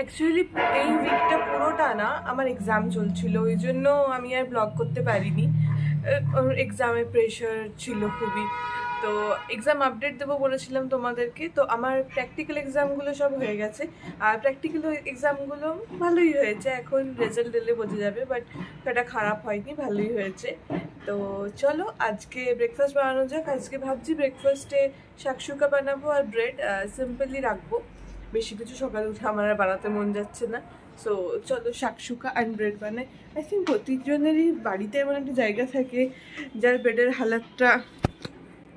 Actually এই উইকটা পুরোটা না আমার এক্সাম চলছিল, ওই জন্য আমি আর ব্লগ করতে পারিনি। এক্সামের প্রেশার ছিল খুবই। তো এক্সাম আপডেট দেবো বলেছিলাম তোমাদেরকে। তো আমার প্র্যাকটিক্যাল এক্সামগুলো সব হয়ে গেছে, আর প্র্যাকটিক্যাল এক্সামগুলো ভালোই হয়েছে। এখন রেজাল্ট এলে বোঝা যাবে, বাট সেটা খারাপ হয়নি, ভালোই হয়েছে। তো চলো আজকে ব্রেকফাস্ট বানানো যাক। আজকে ভাবছি ব্রেকফাস্টে শাকসুকা বানাবো আর ব্রেড, সিম্পলি রাখবো। বেশি কিছু সকালে উঠে আমার আর বানাতে মন যাচ্ছে না। সো চলো শাকসুকা অ্যান্ড ব্রেড বানাই। আই থিঙ্ক প্রতিজনেরই বাড়িতে এমন একটা জায়গা থাকে যার বেডের হালাতটা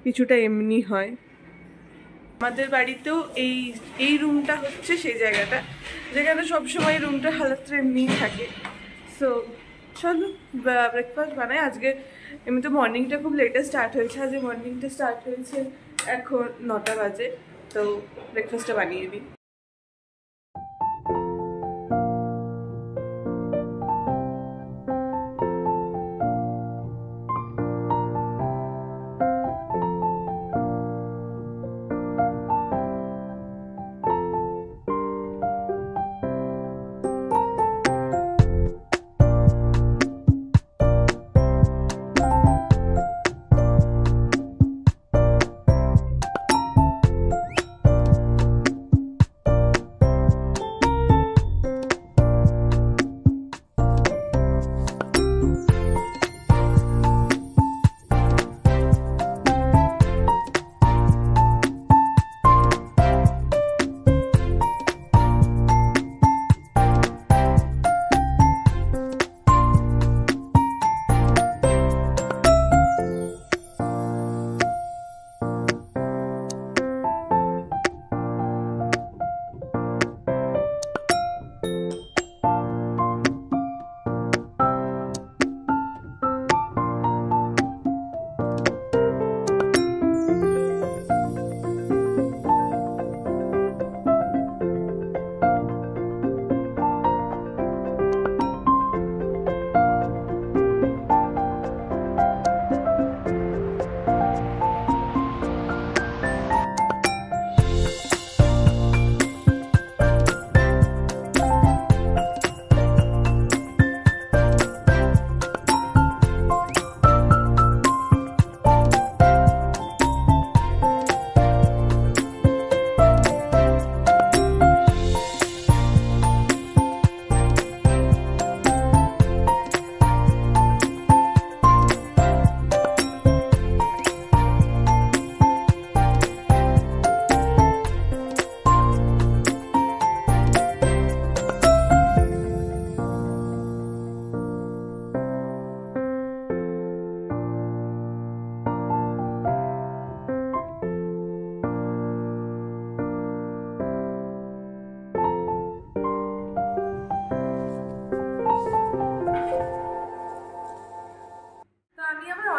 কিছুটা এমনি হয়। আমাদের বাড়িতেও এই রুমটা হচ্ছে সেই জায়গাটা যেখানে সবসময় রুমটার হালাতটা এমনিই থাকে। সো চলো ব্রেকফাস্ট বানাই। আজকে এমনি তো মর্নিংটা খুব লেটে স্টার্ট হয়েছে। আজকে মর্নিংটা স্টার্ট হয়েছে এখন 9টা বাজে। তো ব্রেকফাস্টটা বানিয়ে দিই।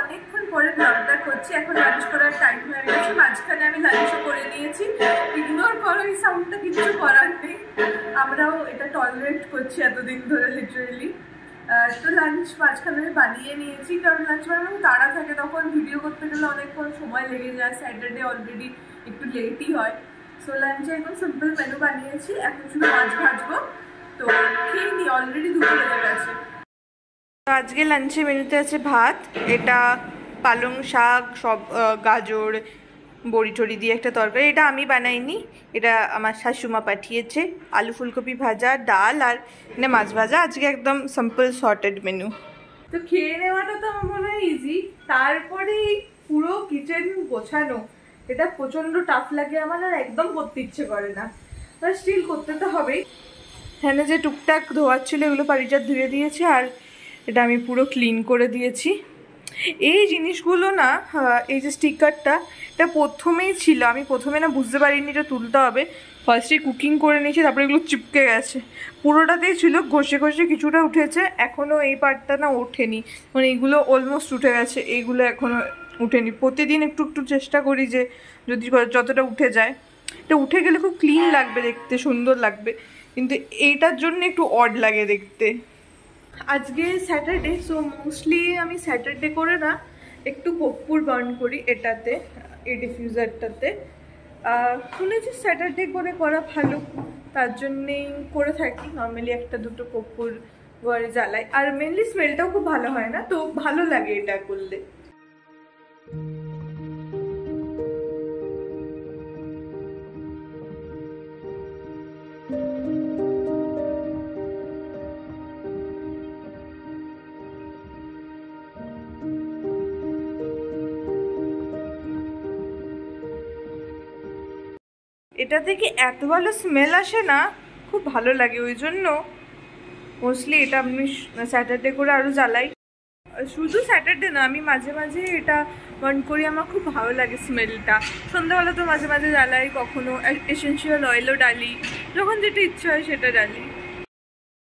অনেকক্ষণ পরে ব্লগটা করছি। এখন লাঞ্চ করার টাইম হয়ে গেছে। মাঝখানে আমি লাঞ্চও করে নিয়েছি। ইগনোর করো, এই সাউন্ডটা কিছু করার নেই, আমরাও এটা টলারেট করছি এতদিন ধরে লিটারেলি। তো লাঞ্চ মাঝখানে বানিয়ে নিয়েছি, কারণ লাঞ্চ বানানো তাড়া থাকে, তখন ভিডিও করতে গেলে অনেকক্ষণ সময় লেগে যায়। স্যাটারডে অলরেডি একটু লেটই হয়। সো লাঞ্চে একদম সিম্পল মেনু বানিয়েছি। এখন শুধু মাছ ভাজবো। তো খেয়ে নিই, অলরেডি 2 বেজে গেছে। আজকে লাঞ্চে মেনুতে আছে ভাত, এটা পালং শাক, সব গাজর বড়ি টড়ি দিয়ে একটা তরকারি। এটা আমি বানাইনি, এটা আমার শাশুমা পাঠিয়েছে। আলু ফুলকপি ভাজা, ডাল আর মানে মাছ ভাজা। আজকে একদম সিম্পল সর্টেড মেনু। তো খেয়ে নেওয়াটা তো আমার মনে হয় ইজি, তারপরে পুরো কিচেন গোছানো এটা প্রচণ্ড টাফ লাগে আমার, আর একদম করতে ইচ্ছে করে না, বাট স্টিল করতে তো হবেই। হ্যাঁ, যে টুকটাক ধোয়ার ছিল এগুলো পারিজাত ধুয়ে দিয়েছে, আর এটা আমি পুরো ক্লিন করে দিয়েছি। এই জিনিসগুলো না, এই যে স্টিকারটা, এটা প্রথমেই ছিল, আমি প্রথমে না বুঝতে পারিনি এটা তুলতে হবে। ফার্স্টে কুকিং করে নিয়েছি, তারপরে এগুলো চিপকে গেছে। পুরোটাতেই ছিল, ঘষে ঘষে কিছুটা উঠেছে, এখনও এই পার্টটা না ওঠেনি, মানে এইগুলো অলমোস্ট উঠে গেছে, এইগুলো এখনও উঠেনি। প্রতিদিন একটু একটু চেষ্টা করি যে যদি যতটা উঠে যায়। এটা উঠে গেলে খুব ক্লিন লাগবে দেখতে, সুন্দর লাগবে, কিন্তু এইটার জন্য একটু অড লাগে দেখতে। আজকে স্যাটারডে, সো মোস্টলি আমি স্যাটারডে করে না একটু কর্পূর বার্ন করি এটাতে, এই ডিফিউজারটাতে। শুনেছি স্যাটারডে করে করা ভালো, তার জন্যেই করে থাকি। নর্মালি একটা দুটো কর্পূর ঘরে জ্বালাই, আর মেনলি স্মেলটাও খুব ভালো হয় না, তো ভালো লাগে এটা করলে। এটা থেকে এত ভালো স্মেল আসে না, খুব ভালো লাগে, ওই জন্য মোস্টলি এটা আমি স্যাটারডে করে আরও জ্বালাই। শুধু স্যাটারডে না, আমি মাঝে মাঝে এটা বার্ন করি, আমার খুব ভালো লাগে স্মেলটা। সন্ধ্যাবেলা তো মাঝে মাঝে জ্বালাই, কখনো এসেন্সিয়াল অয়েলও ডালি, যখন যেটা ইচ্ছে হয় সেটা ডালি।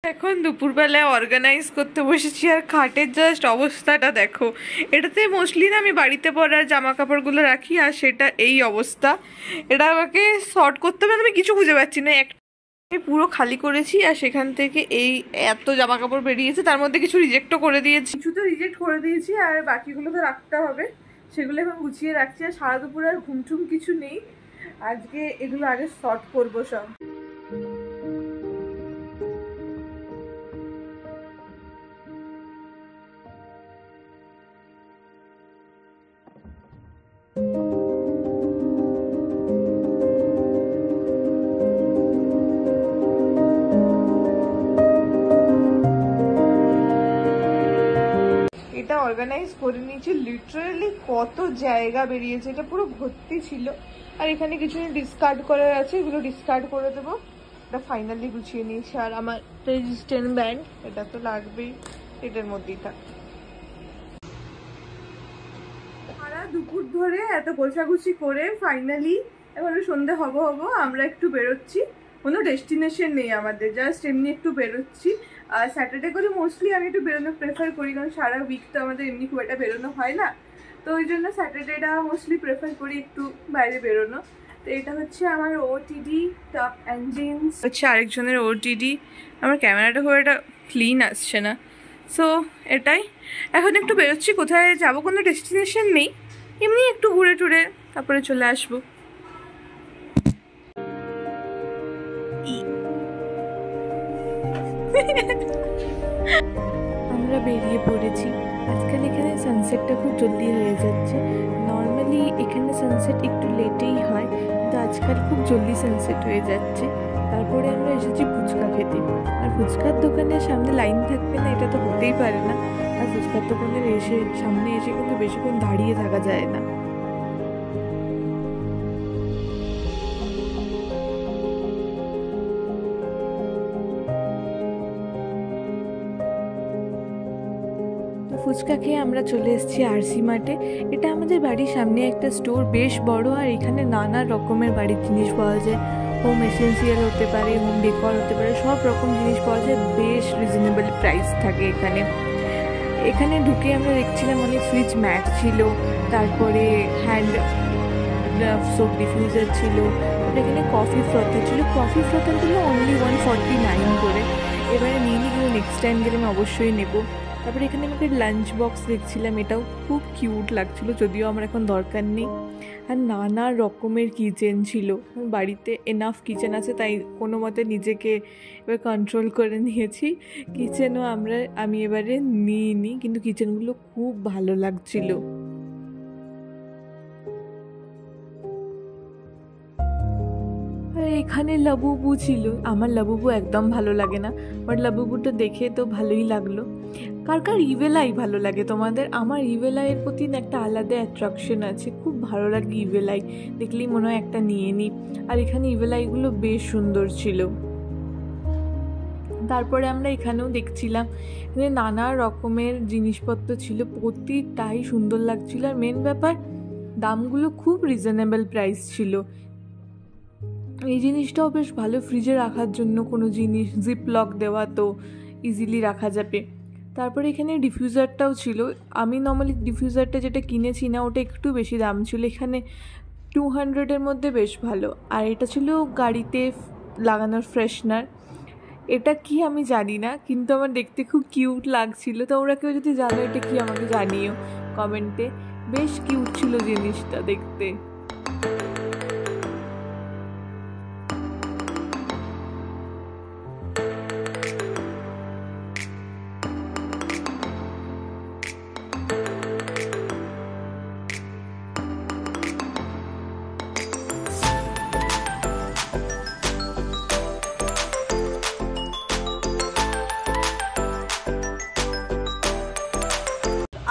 এখন দুপুরবেলায় অর্গানাইজ করতে বসেছি, আর খাটের জাস্ট অবস্থাটা দেখো। এটাতে মোস্টলি না আমি বাড়িতে পরার জামা কাপড়গুলো রাখি, আর সেটা এই অবস্থা। এটা আমাকে শর্ট করতে হবে, আমি কিছু খুঁজে পাচ্ছি না। আমি পুরো খালি করেছি, আর সেখান থেকে এই এত জামা কাপড় বেরিয়েছে, তার মধ্যে কিছু রিজেক্টও করে দিয়েছি, কিছু তো রিজেক্ট করে দিয়েছি, আর বাকিগুলো তো রাখতে হবে, সেগুলো এখন গুছিয়ে রাখছি। আর সারা দুপুরে আর ঘুমটুম কিছু নেই, আজকে এগুলো আগে শর্ট করবো সব। এটা অর্গানাইজ করে নিয়েছি, লিটারালি কত জায়গা বেরিয়েছে, এটা পুরো ভর্তি ছিল। আর এখানে কিছু ডিসকার্ড করার আছে, এগুলো ডিসকার্ড করে দেবো। এটা ফাইনালি গুছিয়ে নিয়েছি। আর আমার রেজিস্ট্যান্ট ব্যান্ড, এটা তো লাগবেই, এটার মধ্যেই থাক। সারা দুপুর ধরে এত গোছাগুছি করে ফাইনালি এবারে সন্ধে হব আমরা একটু বেরোচ্ছি। কোনো ডেস্টিনেশন নেই আমাদের, জাস্ট এমনি একটু বেরোচ্ছি। আর স্যাটারডে করে মোস্টলি আমি একটু বেরোনো প্রেফার করি, কারণ সারা উইক তো আমাদের এমনি খুব একটা বেরোনো হয় না, তো ওই জন্য স্যাটারডেটা মোস্টলি প্রেফার করি একটু বাইরে বেরোনো। তো এটা হচ্ছে আমার ওটিডি টপ অ্যান্ড জিন্স, হচ্ছে আরেকজনের ওটিডি। আমার ক্যামেরাটা খুব একটা ক্লিন আসছে না, সো এটাই। এখন একটু বেরোচ্ছি, কোথায় যাবো কোনো ডেস্টিনেশন নেই, এমনি একটু ঘুরে টুরে তারপরে চলে আসবো। আমরা বেরিয়ে পড়েছি। আজকাল এখানে সানসেটটা খুব জলদি হয়ে যাচ্ছে। নর্মালি এখানে সানসেট একটু লেটেই হয়, কিন্তু আজকাল খুব জলদি সানসেট হয়ে যাচ্ছে। তারপরে আমরা এসেছি ফুচকা খেতে, আর ফুচকার দোকানের সামনে লাইন থাকবে না এটা তো হতেই পারে না। আর ফুচকার দোকানের সামনে এসে কিন্তু বেশিক্ষণ দাঁড়িয়ে থাকা যায় না। ফুচকা খেয়ে আমরা চলে এসেছি আরসি মার্টে। এটা আমাদের বাড়ির সামনে একটা স্টোর, বেশ বড়, আর এখানে নানা রকমের বাড়ির জিনিস পাওয়া যায়। হোম এসেন্সিয়াল হতে পারে, হোম ডেকর হতে পারে, সব রকম জিনিস পাওয়া যায়, বেশ রিজনেবল প্রাইস থাকে এখানে। এখানে ঢুকে আমরা দেখছিলাম অনেক ফ্রিজ ম্যাট ছিল, তারপরে হ্যান্ড সোপ ডিফিউজার ছিল, এখানে কফি ফ্রথার ছিল। কফি ফ্রথারগুলো অনলি 149 করে। এবারে নিয়ে নিই, কিন্তু নেক্সট টাইম গেলে আমি অবশ্যই নেবো। তারপরে এখানে আমি একটা লাঞ্চ বক্স দেখছিলাম, এটাও খুব কিউট লাগছিল, যদিও আমার এখন দরকার নেই। আর নানা রকমের কিচেন ছিল, বাড়িতে এনাফ কিচেন আছে, তাই কোনো মতে নিজেকে এবার কন্ট্রোল করে নিয়েছি। কিচেনও আমি এবারে নিইনি, কিন্তু কিচেনগুলো খুব ভালো লাগছিল। এখানে লাবুবু ছিল, আমার লাবুবু একদম ভালো লাগে না, বাট লাবুবুটা দেখে তো ভালোই লাগলো। কার কার ইভেলাই ভালো লাগে তোমাদের? আমার ইভেলাইয়ের প্রতি একটা আলাদা অ্যাট্রাকশন আছে, খুব ভালো লাগে ইভেলাই দেখলেই মনে হয় একটা নিয়ে নিই। আর এখানে ইভেলাইগুলো বেশ সুন্দর ছিল। তারপরে আমরা এখানেও দেখছিলাম, এখানে নানা রকমের জিনিসপত্র ছিল, প্রতিটাই সুন্দর লাগছিল। আর মেন ব্যাপার, দামগুলো খুব রিজনেবল প্রাইস ছিল। এই জিনিসটাও বেশ ভালো, ফ্রিজে রাখার জন্য কোনো জিনিস জিপ লক দেওয়া, তো ইজিলি রাখা যাবে। তারপরে এখানে ডিফিউজারটাও ছিল। আমি নর্মালি ডিফিউজারটা যেটা কিনেছি না, ওটা একটু বেশি দাম ছিল, এখানে 200-এর মধ্যে বেশ ভালো। আর এটা ছিল গাড়িতে লাগানোর ফ্রেশনার। এটা কি আমি জানি না, কিন্তু আমার দেখতে খুব কিউট লাগছিল। তোমরা কেউ যদি জানো এটা কি আমাকে জানিও কমেন্টে। বেশ কিউট ছিল জিনিসটা দেখতে।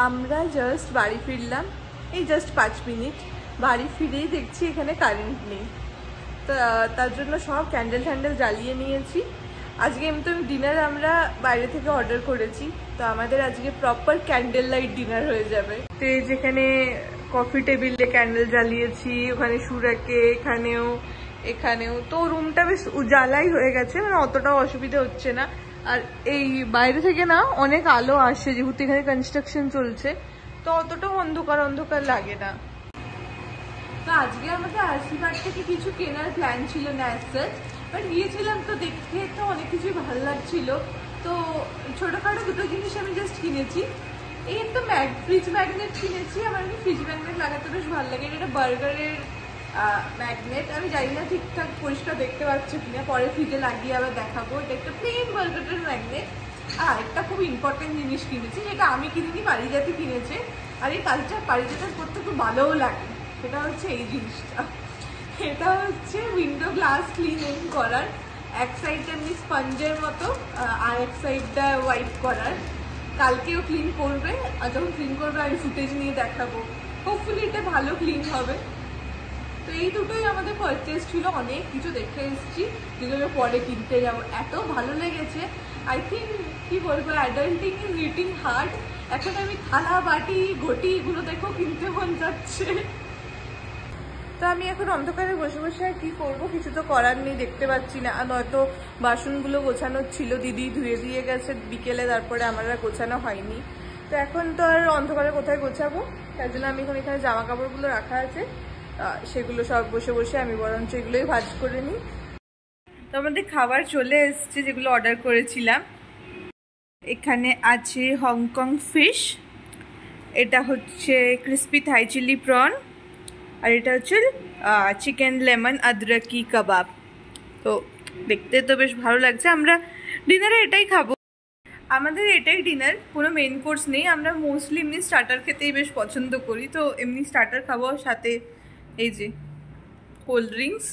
আমরা জাস্ট বাড়ি ফিরলাম, এই জাস্ট 5 মিনিট। বাড়ি ফিরেই দেখছি এখানে কারেন্ট নেই, তার জন্য সব ক্যান্ডেল ট্যান্ডেল জ্বালিয়ে নিয়েছি। আজকে এমনি ডিনার আমরা বাইরে থেকে অর্ডার করেছি, তো আমাদের আজকে প্রপার ক্যান্ডেল লাইট ডিনার হয়ে যাবে। তো যেখানে কফি টেবিলে ক্যান্ডেল জ্বালিয়েছি, ওখানে সুরাকে, এখানেও তো রুমটা বেশ উজালাই হয়ে গেছে, মানে অতটাও অসুবিধা হচ্ছে না। আর এই বাইরে থেকে না অনেক আলো আসে, যেহেতু এখানে কনস্ট্রাকশন চলছে, তো অতটাও অন্ধকার অন্ধকার লাগে না। তো আজকে আমাদের আশীর্বাদ থেকে কিছু কেনার প্ল্যান ছিল না অ্যাজ, বাট গিয়েছিলাম তো দেখে তো অনেক কিছুই ভালো লাগছিল। তো ছোটোখাটো দুটো জিনিস আমি জাস্ট কিনেছি। এই একটা ফ্রিজ ম্যাগনেট কিনেছি, আমার ফ্রিজ ম্যাগনেট লাগাতে বেশ ভালো লাগে। এটা বার্গারের ম্যাগনেট, আমি জানি না ঠিকঠাক পরিষ্কার দেখতে পাচ্ছ কিনা, পরে ফ্রিজে লাগিয়ে আবার দেখাবো। এটা একটা প্লেন বার্গারের ম্যাগনেট। আর একটা খুব ইম্পর্টেন্ট জিনিস কিনেছি, যেটা আমি কিনিনি, পারিজাতি কিনেছে। আর এই কাজটা পারিজাতের করতে খুব ভালোও লাগে, সেটা হচ্ছে এই জিনিসটা। এটা হচ্ছে উইন্ডো গ্লাস ক্লিনিং করার, এক সাইডটা এমনি স্পঞ্জের মতো, আর এক সাইডটা ওয়াইপ করার। কালকেও ক্লিন করবে, আর যখন ক্লিন করবে আমি ফুটেজ নিয়ে দেখাবো। হোপফুলি এটা ভালো ক্লিন হবে। তো এই দুটোই আমাদের পারচেস ছিল, অনেক কিছু দেখে এসেছি যেগুলো পরে কিনতে যাবো। এত ভালো লেগেছে, আই থিঙ্ক কি বলবো, অ্যাডাল্টিং ইজ হিটিং হার্ড। এখন আমি থালা বাটি ঘটি এগুলো দেখো কিনতে মন যাচ্ছে। তো আমি এখন অন্ধকারে বসে বসে আর কি করবো, কিছু তো করার নেই, দেখতে পাচ্ছি না। আর নয়তো বাসনগুলো গোছানোর ছিল, দিদি ধুয়ে দিয়ে গেছে বিকেলে, তারপরে আমার আর গোছানো হয়নি। তো এখন তো আর অন্ধকারে কোথায় গোছাবো, তার জন্য আমি এখন এখানে জামা কাপড়গুলো রাখা আছে, সেগুলো সব বসে বসে আমি বরঞ্চ এগুলোই ভাজ করে নিই। তো আমাদের খাবার চলে এসছে, যেগুলো অর্ডার করেছিলাম। এখানে আছে হংকং ফিশ, এটা হচ্ছে ক্রিসপি থাই চিলি প্রন, আর এটা হচ্ছে চিকেন লেমন আদরকি কাবাব। তো দেখতে তো বেশ ভালো লাগছে। আমরা ডিনারে এটাই খাবো, আমাদের এটাই ডিনার, কোনো মেন কোর্স নেই। আমরা মোস্টলি এমনি স্টার্টার খেতেই বেশ পছন্দ করি, তো এমনি স্টার্টার খাবো, সাথে এই যে কোল্ড ড্রিঙ্কস।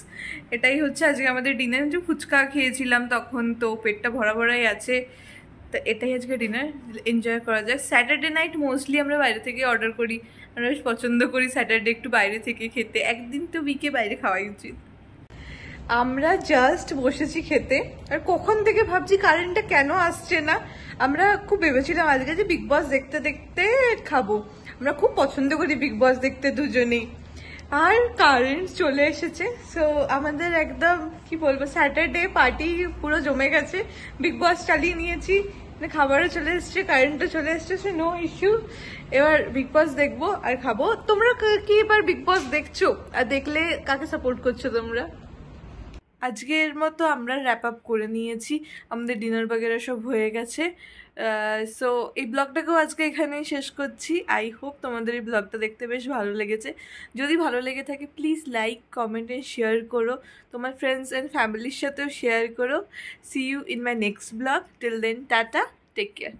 এটাই হচ্ছে আজকে আমাদের ডিনার। যে ফুচকা খেয়েছিলাম তখন, তো পেটটা ভরা ভরাই আছে। তো এটাই আজকে ডিনার, এনজয় করা যাক। স্যাটারডে নাইট মোস্টলি আমরা বাইরে থেকে অর্ডার করি, আমরা বেশ পছন্দ করি স্যাটারডে একটু বাইরে থেকে খেতে। একদিন তো উইকে বাইরে খাওয়াই উচিত। আমরা জাস্ট বসেছি খেতে, আর কখন থেকে ভাবছি কারেন্টটা কেন আসছে না। আমরা খুব ভেবেছিলাম আজকে যে বিগ বস দেখতে দেখতে খাবো, আমরা খুব পছন্দ করি বিগ বস দেখতে দুজনেই। আর কারেন্ট চলে এসেছে, সো আমাদের একদম কি বলবো, স্যাটারডে পার্টি পুরো জমে গেছে। বিগ বস চালিয়ে নিয়েছি, খাবারও চলে এসছে, কারেন্টও চলে এসছে, সে নো ইস্যু। এবার বিগ বস দেখবো আর খাবো। তোমরা কি এবার বিগ বস দেখছো, আর দেখলে কাকে সাপোর্ট করছো তোমরা? আজকের মতো আমরা র্যাপ আপ করে নিয়েছি, আমাদের ডিনার বাগেরা সব হয়ে গেছে। সো এই ব্লগটাকেও আজকে এখানেই শেষ করছি। আই হোপ তোমাদের এই ব্লগটা দেখতে বেশ ভালো লেগেছে। যদি ভালো লেগে থাকে please like, comment and share করো, তোমার ফ্রেন্ডস অ্যান্ড ফ্যামিলির সাথেও শেয়ার করো। See you in my next blog, till then tata, take care.